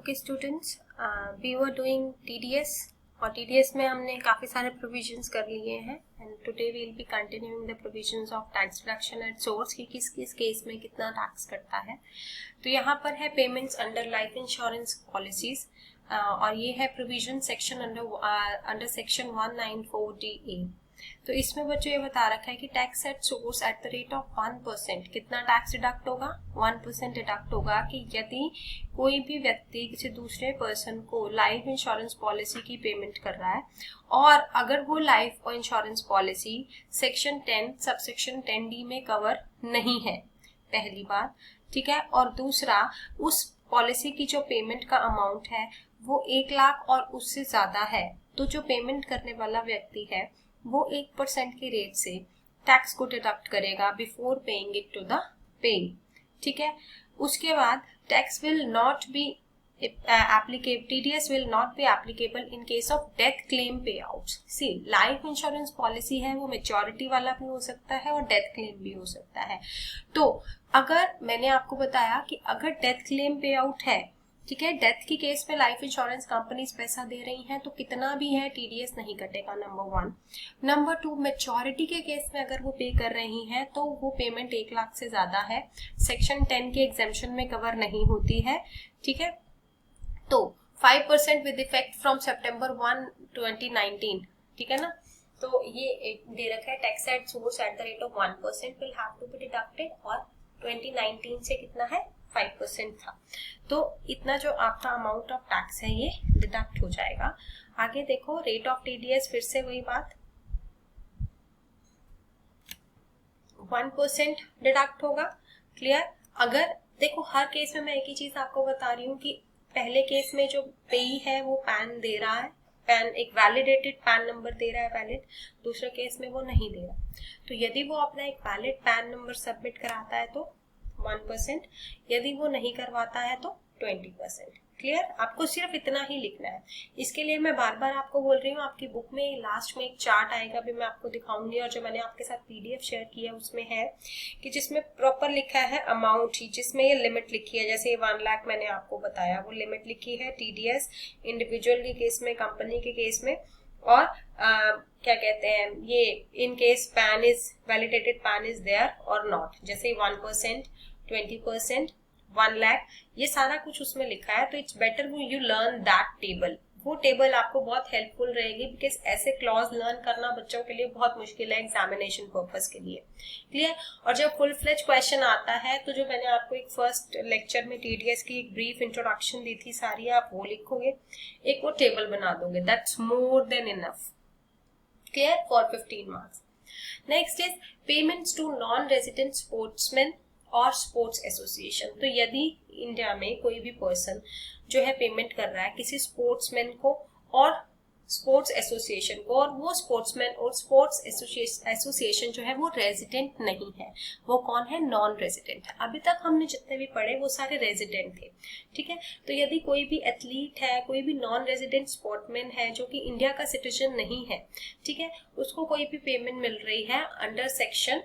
Okay students, we were doing TDS और TDS में हमने काफ़ी सारे प्रोविजंस कर लिए हैं and today we will be continuing the provisions of tax deduction at source कि किस किस केस में कितना टैक्स कटता है। तो यहाँ पर है payments under life insurance policies और ये है provision section under section 194DA। तो इसमें बच्चों ये बता रखा है कि tax at source at the rate of 1%। कितना टैक्स डिडक्ट होगा? 1% डिडक्ट होगा कि यदि कोई भी व्यक्ति किसी दूसरे पर्सन को लाइफ इंश्योरेंस पॉलिसी की पेमेंट कर रहा है और अगर वो life insurance policy section 10 subsection 10D में कवर नहीं है, पहली बात, ठीक है। और दूसरा, उस पॉलिसी की जो पेमेंट का अमाउंट है वो 1 लाख और उससे ज्यादा है, तो जो पेमेंट करने वाला व्यक्ति है वो 1% के रेट से टैक्स को डिडक्ट करेगा before paying it to the paying, ठीक है। उसके बाद tax will not be applicable, TDS will not be applicable in case of death claim payouts. See, life insurance policy है वो मेच्योरिटी वाला भी हो सकता है और डेथ क्लेम भी हो सकता है। तो अगर मैंने आपको बताया कि अगर डेथ क्लेम पे आउट है, ठीक है, डेथ की केस में लाइफ इंश्योरेंस कंपनीज पैसा दे रही हैं तो कितना भी है टीडीएस नहीं कटेगा, नंबर 1। नंबर 2, मेच्योरिटी के केस में अगर वो पे कर रही हैं तो वो पेमेंट 1 लाख से ज्यादा है, सेक्शन 10 के एग्जेम्पशन में कवर नहीं होती है, ठीक है। तो 5% विद इफेक्ट फ्रॉम सितंबर 1, 2019, ठीक है ना। तो ये दे रखा है tax at source at the rate of 1% will have to be deducted और 2019 से कितना है 5% था। तो इतना जो आपका अमाउंट ऑफ टैक्स है ये डिडक्ट हो जाएगा। आगे देखो रेट ऑफ टीडीएस, फिर से वही बात, 1% डिडक्ट होगा, क्लियर। अगर देखो हर केस में मैं एक ही चीज आपको बता रही हूँ कि पहले केस में जो पेई है वो पैन दे रहा है, पैन एक वैलिडेटेड पैन नंबर दे रहा है वैलिड, दूसरे केस में वो नहीं दे रहा। तो यदि वो अपना एक वैलिड पैन नंबर सबमिट कराता है तो 1%, यदि वो नहीं करवाता है तो 20%, क्लियर। आपको सिर्फ इतना ही लिखना है। इसके लिए मैं बार बार आपको बोल रही हूँ, आपकी बुक में लास्ट में एक चार्ट आएगा, भी मैं आपको दिखाऊंगी, और जो मैंने आपके साथ पीडीएफ शेयर किया उसमें है कि जिसमें प्रॉपर लिखा है अमाउंट ही, जिसमें ये लिमिट लिखी है, जैसे 1 लाख मैंने आपको बताया वो लिमिट लिखी है टीडीएस इंडिविजुअल के केस में, कंपनी के केस में, और क्या कहते हैं ये in case PAN is validated PAN is there or not, जैसे 1%, 20%, 1 लाख, ये सारा कुछ उसमें लिखा है। तो it's better you learn that table, वो टेबल आपको बहुत हेल्पफुल रहेगी, बिकॉज ऐसे क्लॉज लर्न करना बच्चों के लिए बहुत मुश्किल है एग्जामिनेशन पर्पस के लिए, क्लियर। और जब फुल फ्लेज क्वेश्चन आता है तो जो मैंने आपको एक फर्स्ट लेक्चर में टीडीएस की एक ब्रीफ इंट्रोडक्शन दी थी सारी, आप वो लिखोगे, एक वो टेबल बना दोगे, that's more than enough, clear, for 15 marks. Next is payments to non resident sportsman और स्पोर्ट्स एसोसिएशन। तो यदि इंडिया में कोई भी पर्सन जो है पेमेंट कर रहा है किसी स्पोर्ट्समैन को और स्पोर्ट्स एसोसिएशन को, और वो स्पोर्ट्समैन और स्पोर्ट्स एसोसिएशन जो है वो रेजिडेंट नहीं है, वो कौन है? नॉन रेजिडेंट है। अभी तक हमने जितने भी पढ़े वो सारे रेजिडेंट थे, ठीक है। तो यदि कोई भी एथलीट है, कोई भी नॉन रेजिडेंट स्पोर्टमैन है जो कि इंडिया का सिटीजन नहीं है, ठीक है, उसको कोई भी पेमेंट मिल रही है अंडर सेक्शन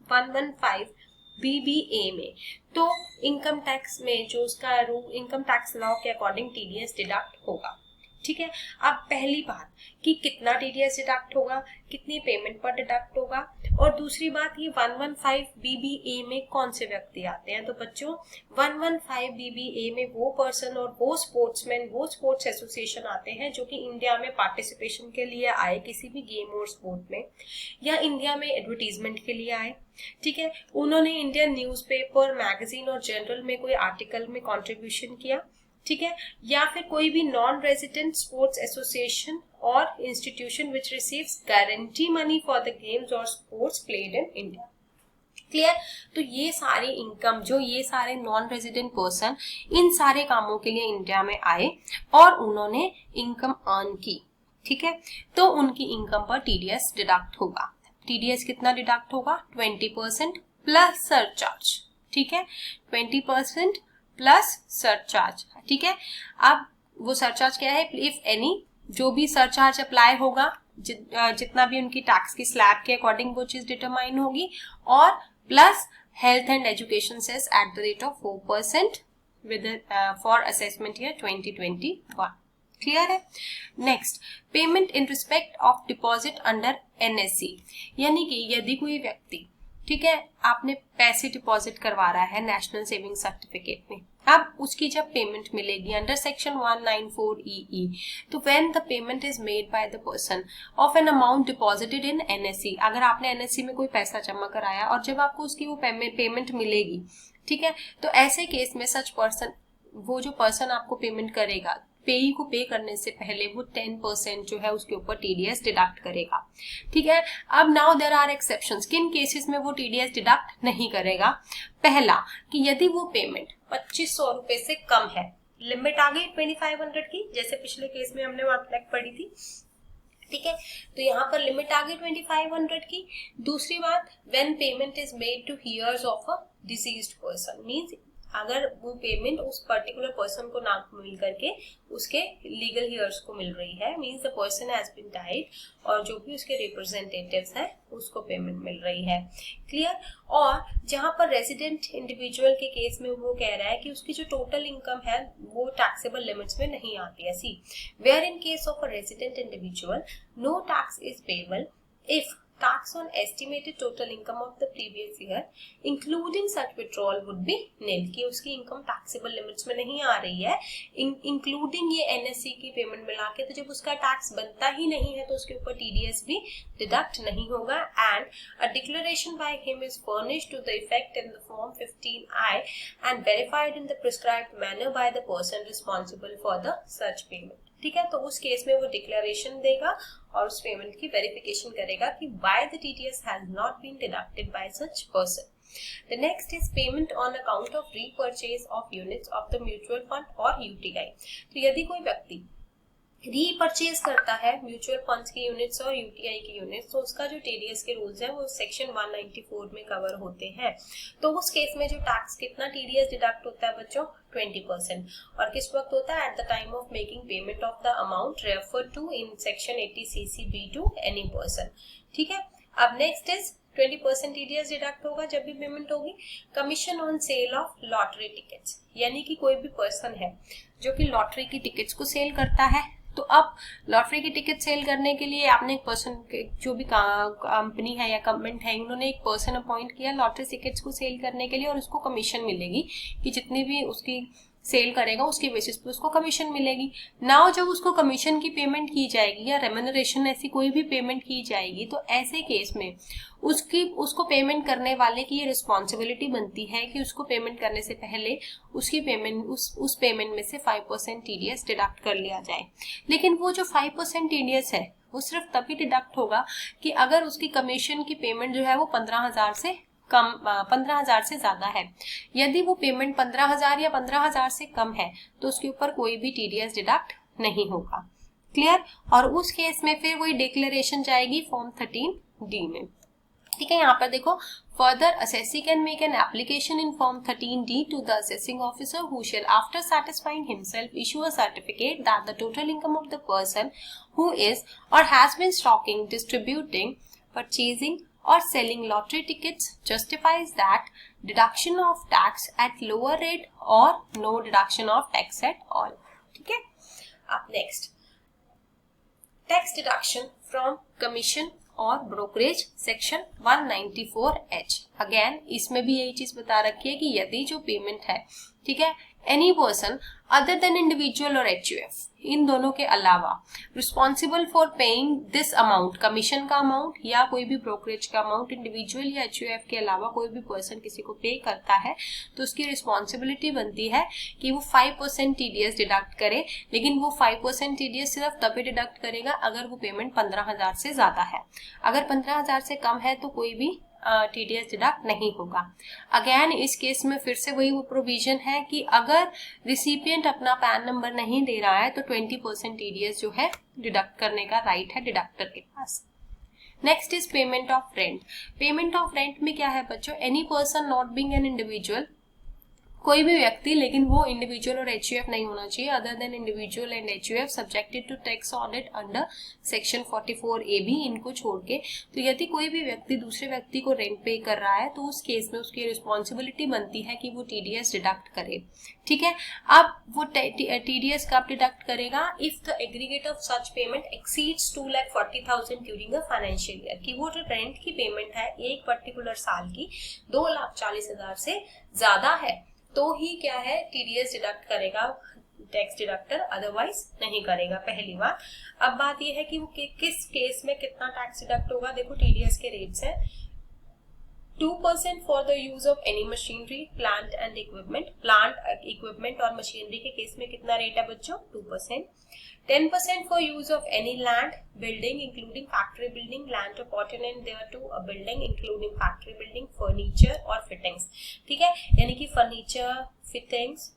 115 BBA में, तो इनकम टैक्स में जो उसका रूल, इनकम टैक्स लॉ के अकॉर्डिंग टीडीएस डिडक्ट होगा, ठीक है। अब पहली बात कि कितना टीडीएस डिडक्ट होगा, कितनी पेमेंट पर डिडक्ट होगा, और दूसरी बात ये 115 BBA में कौन से व्यक्ति आते हैं। तो बच्चों 115 BBA में वो पर्सन और वो स्पोर्ट्समैन, वो स्पोर्ट्स एसोसिएशन आते हैं जो कि इंडिया में पार्टिसिपेशन के लिए आए किसी भी गेम और स्पोर्ट में, या इंडिया में एडवर्टीजमेंट के लिए आए, ठीक है। उन्होंने इंडियन न्यूज़पेपर, मैगजीन और जर्नल में कोई आर्टिकल में कंट्रीब्यूशन किया, ठीक है, या फिर कोई भी नॉन रेजिडेंट स्पोर्ट्स एसोसिएशन और institution which receives guarantee money for the games और sports played in India, clear. तो ये सारी इनकम, जो ये सारे नॉन रेजिडेंट पर्सन इन सारे कामों के लिए इंडिया में आए और उन्होंने इनकम अर्न की, ठीक है, तो उनकी इनकम पर टीडीएस डिडक्ट होगा। टीडीएस कितना डिडक्ट होगा? 20% प्लस सरचार्ज, ठीक है, 20% प्लस सरचार्ज, ठीक है। अब वो सरचार्ज क्या है? इफ एनी, जो भी सरचार्ज अप्लाई होगा, जितना भी उनकी टैक्स की स्लैब के अकॉर्डिंग वो चीज डिटरमाइन होगी, और plus health and education cess at the rate of 4% with for assessment year 2021। Clear है। Next, payment in respect of deposit under NSC, यानी कि यदि कोई व्यक्ति, ठीक है, आपने पैसे डिपॉजिट करवा रहा है नेशनल सेविंग सर्टिफिकेट में, अब उसकी जब पेमेंट मिलेगी अंडर सेक्शन 194EE, तो when the payment is made by the person of an amount deposited in NSC, अगर आपने NSC में कोई पैसा जमा कराया और जब आपको उसकी वो पेमेंट मिलेगी, ठीक है, तो ऐसे केस में सच पर्सन, वो जो पर्सन आपको पेमेंट करेगा, पेई को पे करने से पहले वो 10% जो है उसके ऊपर TDS डिडक्ट करेगा। ठीक है, अब नाउ देयर आर एक्सेप्शंस, किन केसेस में वो TDS डिडक्ट नहीं करेगा। पहला कि यदि वो पेमेंट 2500 रुपए से कम है, लिमिट आ गई 2500 की, जैसे पिछले केस में हमने वहां तक पढ़ी थी, ठीक है, तो यहाँ पर लिमिट आ गई 2500 की। दूसरी बात, when payment is made to heirs of a deceased person, means अगर वो पेमेंट उस पर्टिकुलर पर्सन को ना मिल करके उसके लीगल हियर्स को मिल रही है, means the person has been died, और जो भी उसके रिप्रेजेंटेटिव्स हैं उसको पेमेंट मिल रही है। क्लियर। और जहां पर रेजिडेंट इंडिविजुअल के केस में वो कह रहा है कि उसकी जो टोटल इनकम है वो टैक्सेबल लिमिट्स में नहीं आती है। See, where in case of a resident individual no tax is payable if tax on estimated total income of the previous year including such withdrawal would be nil, कि उसकी income taxable limits में नहीं आ रही है, including ये NSC की payment मिला के, तो जब उसका टैक्स बनता ही नहीं है तो उसके ऊपर TDS भी डिडक्ट नहीं होगा। And a declaration by him is furnished to the effect in the form 15I and verified in the prescribed manner by the person responsible for the such payment. ठीक है, तो उस केस में वो declaration देगा और उस पेमेंट की वेरिफिकेशन करेगा कि why the TDS has not been deducted by such person. The next is payment on account of repurchase of units of the mutual fund or UTI. तो यदि कोई व्यक्ति रीपर्चेज करता है म्यूचुअल फंड्स की यूनिट्स और UTI की units, तो उसका जो TDS के रूल्स है वो सेक्शन 194 में कवर होते हैं। तो उस केस में जो टैक्स कितना TDS डिडक्ट होता है बच्चों, 20%, और किस वक्त होता है, at the time of making payment of the amount referred to in section 80CC(b) to any person. ठीक है, अब नेक्स्ट इज 20% TDS डिडक्ट होगा जब भी पेमेंट होगी। Commission on sale of lottery tickets, यानी कि कोई भी पर्सन है जो कि लॉटरी की टिकट्स को सेल करता है, तो अब लॉटरी की टिकट सेल करने के लिए आपने एक पर्सन, जो भी कंपनी है या गवर्नमेंट है, उन्होंने एक पर्सन अपॉइंट किया लॉटरी टिकट्स को सेल करने के लिए, और उसको कमीशन मिलेगी कि जितनी भी उसकी सेल करेगा उसके बेसिस पे उसको कमीशन मिलेगी। नाउ जब उसको कमीशन की पेमेंट की जाएगी या रेम्यूनरेशन ऐसी कोई भी पेमेंट की जाएगी, तो ऐसे केस में उसको पेमेंट करने वाले की ये रिस्पॉन्सिबिलिटी बनती है कि उसको पेमेंट करने से पहले उसकी पेमेंट उस पेमेंट में से 5% TDS डिडक्ट कर लिया जाए। लेकिन वो जो 5% TDS है वो सिर्फ तभी डिडक्ट होगा कि अगर उसकी कमीशन की पेमेंट जो है वो 15,000 से कम, 15,000 से ज्यादा है। यदि वो पेमेंट 15,000 या 15,000 से कम है तो उसके ऊपर कोई भी TDS डिडक्ट नहीं होगा। क्लियर। और उस केस में फिर वही डिक्लेरेशन जाएगी फॉर्म 13D में। ठीक है, यहाँ पर देखो, further assessee can make an application in form 13D to the assessing officer who shall after satisfying himself issue a certificate that the total income of the person who is or has been stocking, distributing, purchasing or selling lottery tickets justifies that deduction of tax at lower rate or no deduction of tax at all. ठीक है, अब next, tax deduction from commission और brokerage section 194H। Again इसमें भी यही चीज बता रखी है कि यदि जो पेमेंट है, ठीक है, any person other than individual और HUF, इन दोनों के अलावा responsible for paying this amount, commission का अमाउंट या कोई भी ब्रोकरेज का अमाउंट इंडिविजुअल या HUF के अलावा कोई भी पर्सन किसी को पे करता है, तो उसकी रिस्पॉन्सिबिलिटी बनती है कि वो 5% TDS डिडक्ट करे। लेकिन वो 5% TDS सिर्फ तभी डिडक्ट करेगा अगर वो पेमेंट 15,000 से ज्यादा है। अगर 15,000 से कम है तो कोई भी TDS डिडक्ट नहीं होगा। अगेन इस केस में फिर से वही वो प्रोविजन है कि अगर रिसिपिएंट अपना पैन नंबर नहीं दे रहा है तो 20% TDS जो है डिडक्ट करने का राइट है डिडक्टर के पास। Next is payment of rent. Payment of rent में क्या है बच्चों, any person not being an individual कोई भी व्यक्ति, लेकिन वो इंडिविजुअल और HUF नहीं होना चाहिए, other than individual and HUF subjected to tax audit under section 44AB, इनको छोड़ के। तो यदि कोई भी व्यक्ति दूसरे व्यक्ति को रेंट पे कर रहा है तो उस केस में उसकी रिस्पॉन्सिबिलिटी बनती है कि वो TDS डिडक्ट करे, ठीक है। अब वो TDS कब डिडक्ट करेगा? If the aggregate of such payment exceeds 2,40,000 during a financial year, कि वो जो रेंट की पेमेंट है एक पर्टिकुलर साल की 2,40,000 से ज्यादा है तो ही क्या है TDS डिडक्ट करेगा टैक्स डिडक्टर, अदरवाइज नहीं करेगा, पहली बात। अब बात यह है कि वो किस केस में कितना टैक्स डिडक्ट होगा। देखो TDS के रेट्स है 2% for the use of any machinery, plant and equipment. Plant equipment और मशीनरी के केस में कितना रेट है बच्चों? 2%। 10% for use of any land building including factory building, land appurtenant thereto a building including factory building, furniture और fittings, ठीक है। यानी कि फर्नीचर, फिटिंग्स,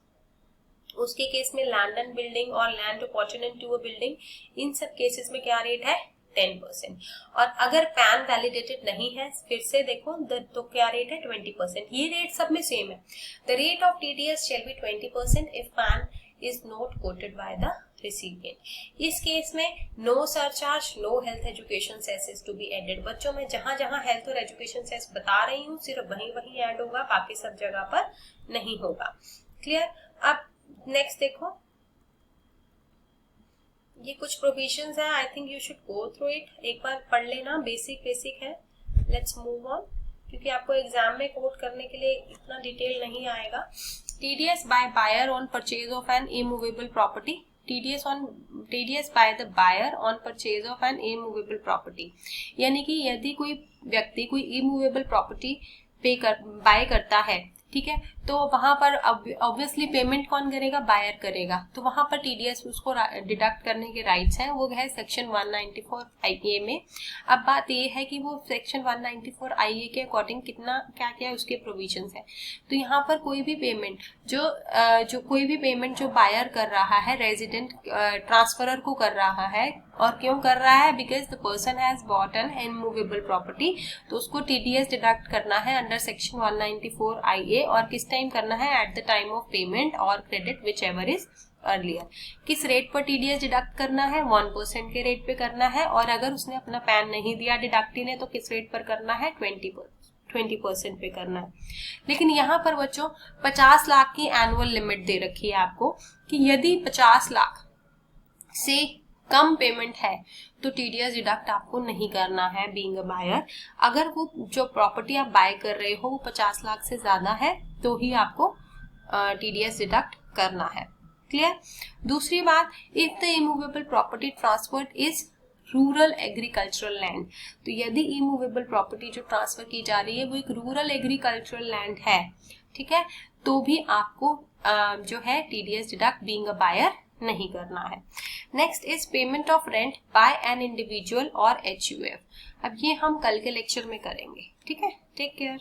उसके केस में लैंड एंड बिल्डिंग और land appurtenant to a building, इन सब केसेस में क्या रेट है? 10%। और अगर पैन वैलिडेटेड नहीं है, फिर से देखो तो क्या रेट है? 20%। ये रेट सब में सेम है। The rate of TDS shall be 20% if PAN is not quoted by the recipient। इस केस में no surcharge, no health education cess to be added. बच्चों में जहां जहां हेल्थ और एजुकेशन सेस बता रही हूँ सिर्फ वही ऐड होगा, बाकी सब जगह पर नहीं होगा। क्लियर? अब नेक्स्ट देखो, ये कुछ प्रोविजंस है, I think you should go through it, एक बार पढ़ लेना, बेसिक है। लेट्स मूव ऑन, क्योंकि आपको एग्जाम में कोट करने के लिए इतना डिटेल नहीं आएगा। TDS by buyer on purchase of an immovable property, TDS by the buyer on purchase of an immovable property, यानी कि यदि कोई व्यक्ति कोई इमूवेबल प्रॉपर्टी बाय करता है, ठीक है, तो वहां पर ऑब्वियसली पेमेंट कौन करेगा? बायर करेगा। तो वहां पर TDS उसको डिडक्ट करने के राइट्स हैं, वो है सेक्शन 194 IA में। अब बात ये है कि वो सेक्शन 194 IA के अकॉर्डिंग कितना क्या क्या उसके प्रोविजंस है। तो यहाँ पर कोई भी पेमेंट जो बायर कर रहा है, रेजिडेंट ट्रांसफरर को कर रहा है, और क्यों कर रहा है? Because the person has bot N immovable property, तो उसको TDS डिडक्ट करना है अंडर सेक्शन 194 IA, और किस टाइम करना है? At the time of payment और credit whichever is earlier. किस रेट पर TDS डिडक्ट करना है? 1% के रेट पे करना है, और अगर उसने अपना पैन नहीं दिया डिडक्टी ने तो किस रेट पर करना है? 20% पे करना है। लेकिन यहाँ पर बच्चों 50 लाख की एनुअल लिमिट दे रखी है आपको, कि यदि 50 लाख से कम पेमेंट है तो TDS डिडक्ट आपको नहीं करना है बीइंग अ बायर। अगर वो जो प्रॉपर्टी आप बाय कर रहे हो वो 50 लाख से ज्यादा है तो ही आपको TDS डिडक्ट करना है। क्लियर? दूसरी बात, if the immovable property transferred is rural agricultural land, तो यदि इमूवेबल प्रॉपर्टी जो ट्रांसफर की जा रही है वो एक रूरल एग्रीकल्चरल लैंड है, ठीक है, तो भी आपको जो है TDS deduct being a buyer नहीं करना है। Next is payment of rent by an individual और HUF। अब ये हम कल के लेक्चर में करेंगे, ठीक है। Take care.